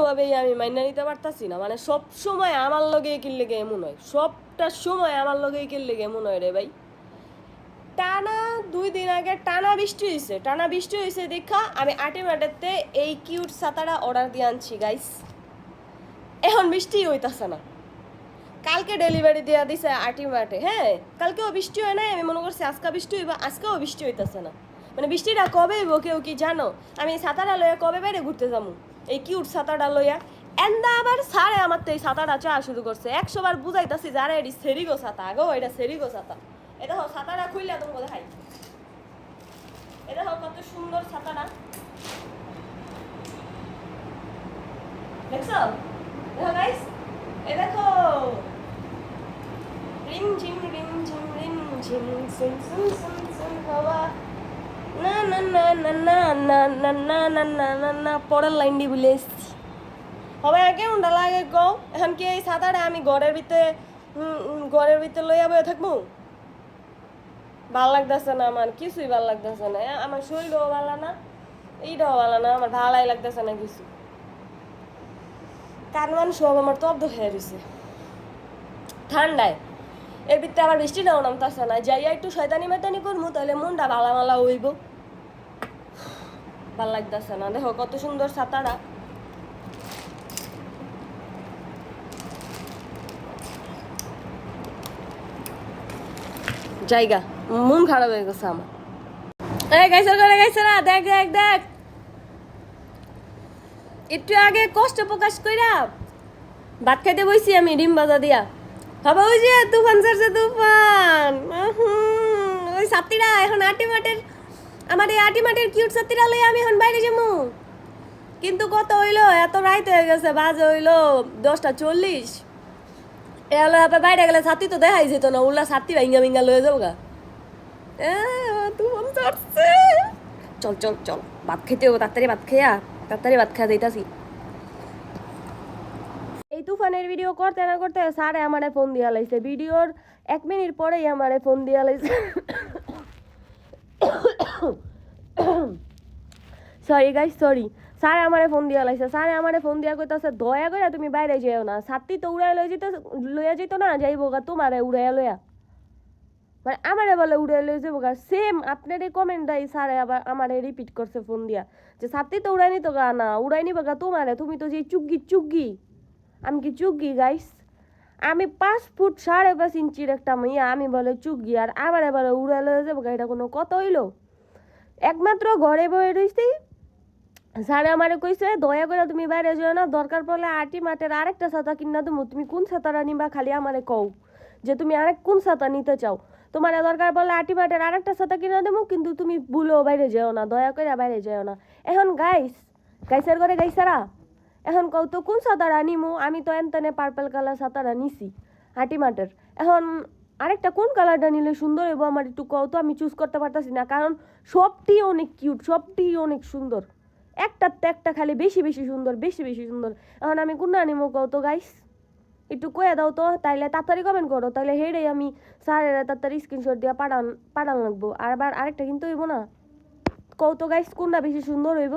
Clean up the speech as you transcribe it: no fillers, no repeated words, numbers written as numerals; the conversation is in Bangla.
কোনোভাবেই আমি মাইনা নিতে পারতাছি না, মানে সব সময় আমার লগে কিনলে গে এমন হয়, সবটা সময় আমার লগেই কিনলে গে এমন হয় রে ভাই। টানা 2 দিন আগে টানা বৃষ্টি হয়েছে দেখা আমি আটিমাটাতে এই কিউট ছাতাটা অর্ডার দিয়ে আনছি গাইস। এখন বৃষ্টি হইতাছে না, কালকে ডেলিভারি দেওয়া দিছে আটিমাটে। হ্যাঁ, কালকেও বৃষ্টি হয় নাই, আমি মনে করছি আজকে বৃষ্টি হইব, আজকেও বৃষ্টি হইতাছে না। মানে বৃষ্টিটা কবে হইব কেউ কি জানো? আমি ছাতাটা লইয়া কবে বাইরে ঘুরতে যাবো, এই কিউট ছাতাটা লইয়া। এন্দা আবার সারে আমার তো এই ছাতাটা চাওয়া শুরু করছে। 100 বার বুঝাইতাছি যারা এটি সেরিগো ছাতা, আগো এটা সেরিগো ছাতা। এটা হোক ছাতাটা খুললে তোমাকে দেখাই, এটা হোক কত সুন্দর ছাতাটা, দেখছো? দেখো গাইস, এ দেখো, রিম ঝিম সুন সুন সুন সুন হাওয়া, না না না না না না না না না না না না পরের লাইনটি ভুলে এসছি। হবে আর কেমনটা লাগে গো? এখন কি এই ছাতাটা আমি ঘরের ভিতরে লইয়া বয়ে থাকবো? ভাল লাগতেছে না, আমার কিছুই ভাল লাগতেছে না। আমার শরীরও ভালো না, এইটাও ভালো না, আমার ভালাই লাগতেছে না কিছু। কানমান সব আমার তব্দ হয়ে রয়েছে ঠান্ডায়। এর ভিতরে আবার বৃষ্টিটাও নামতেছে না, যাইয়া একটু শয়তানি মেতানি করবো তাহলে মনটা ভালা ভালা হইব। ভাল লাগতেছে না। দেখো কত সুন্দর ছাতাটা, জায়গা মন খারাপ হয়ে গেছে আমার। গাইছারা দেখ দেখ দেখ, একটু আগে কষ্ট প্রকাশ কইরা ভাত খাইতে বইছি আমি ডিম ভাজা দিয়া। বাবা ওই যে তুফান ছাড়ছে, তুফান। ওই ছাত্রীরা এখন আমার এই আটিমাটের কিউট ছাত্রীরা লই আমি এখন বাইরে যাবো। কিন্তু কত হইলো, এত রাইত হয়ে গেছে, বাজে হইলো 10:40। এলো আপনি বাইরে গেলে ছাত্রী তো দেখাই যেত না, উল্লা ছাত্রী ভাইঙ্গা ভিঙ্গা লয়ে যাবো গা। তুফান ছাড়ছে, চল চল চল ভাত খেতে হবো, তাড়াতাড়ি ভাত খেয়া যাইতাছি। এই তুফানের ভিডিও করতে না করতে স্যারে আমারে ফোন দিয়া লাইছে, ভিডিওর 1 মিনিট পরেই আমারে ফোন দিয়া লাইছে। সরি গাইস সরি, স্যারে আমারে ফোন দিয়া লাইছে। স্যারে আমারে ফোন দিয়া কইতাছে দয়া করে তুমি বাইরে যেও না, ছাত্রী তো উড়াই লইয়া যেত না, যাইবো গা তোমারে উড়াইয়া লইয়া, মানে আমারে বলে উড়াই লইয়া যাবো গা। সেম আপনার এই কমেন্টটাই স্যারে আবার আমারে রিপিট করছে ফোন দিয়া, যে ছাত্রী তো উড়াই নিত গা, না উড়াই নিবো গা তোমারে, তুমি তো যে চুগ্গি। আমি কি চুগ্গি গাইস? আমি 5 ফুট 5.5 ইঞ্চির একটা মেয়ে, আমি বলে চুগ্গি, আর আবার এবারে উড়াই লয়ে যাবো? এটা কোনো কথা হইলো? একমাত্র ঘরে বয়ে রইছি, স্যারে আমারে কইছে দয়া করে তুমি বাইরে যেও না, দরকার পড়লে আটিমাটের আরেকটা ছাতা কিনা দেবো, তুমি কোন ছাতাটা নিবা খালি আমারে কও, যে তুমি আরেক কোন ছাতা নিতে চাও। তোমার দরকার পড়লে আটিমাটের আরেকটা ছাতা কিনা দেবো, কিন্তু তুমি ভুলেও বাইরে যেও না, দয়া করে বাইরে যেও না। এখন গাইসের ঘরে গাইসারা, এখন কও তো কোন ছাতাটা নিমু? আমি তো এনতেনে পার্পল কালার ছাতাটা নিছি আটিমাটের। এখন আরেকটা কোন কালারটা নিলে সুন্দর হইব আমার একটু কও তো, আমি চুজ করতে পারতাছি না, কারণ সবটি অনেক কিউট, সবটি অনেক সুন্দর, একটার তো একটা খালি বেশি সুন্দর। এখন আমি কোনটা নিমু কও তো গাইস, একটু কয়ে দাও তো, তাইলে তাড়াতাড়ি কমেন্ট করো, তাইলে হেডেই আমি স্যারের তাড়াতাড়ি স্ক্রিনশট দিয়া পাঠান লাগবো। আর আবার আরেকটা কিন্তু হইব না, কও তো গাইস কোনটা বেশি সুন্দর হইব?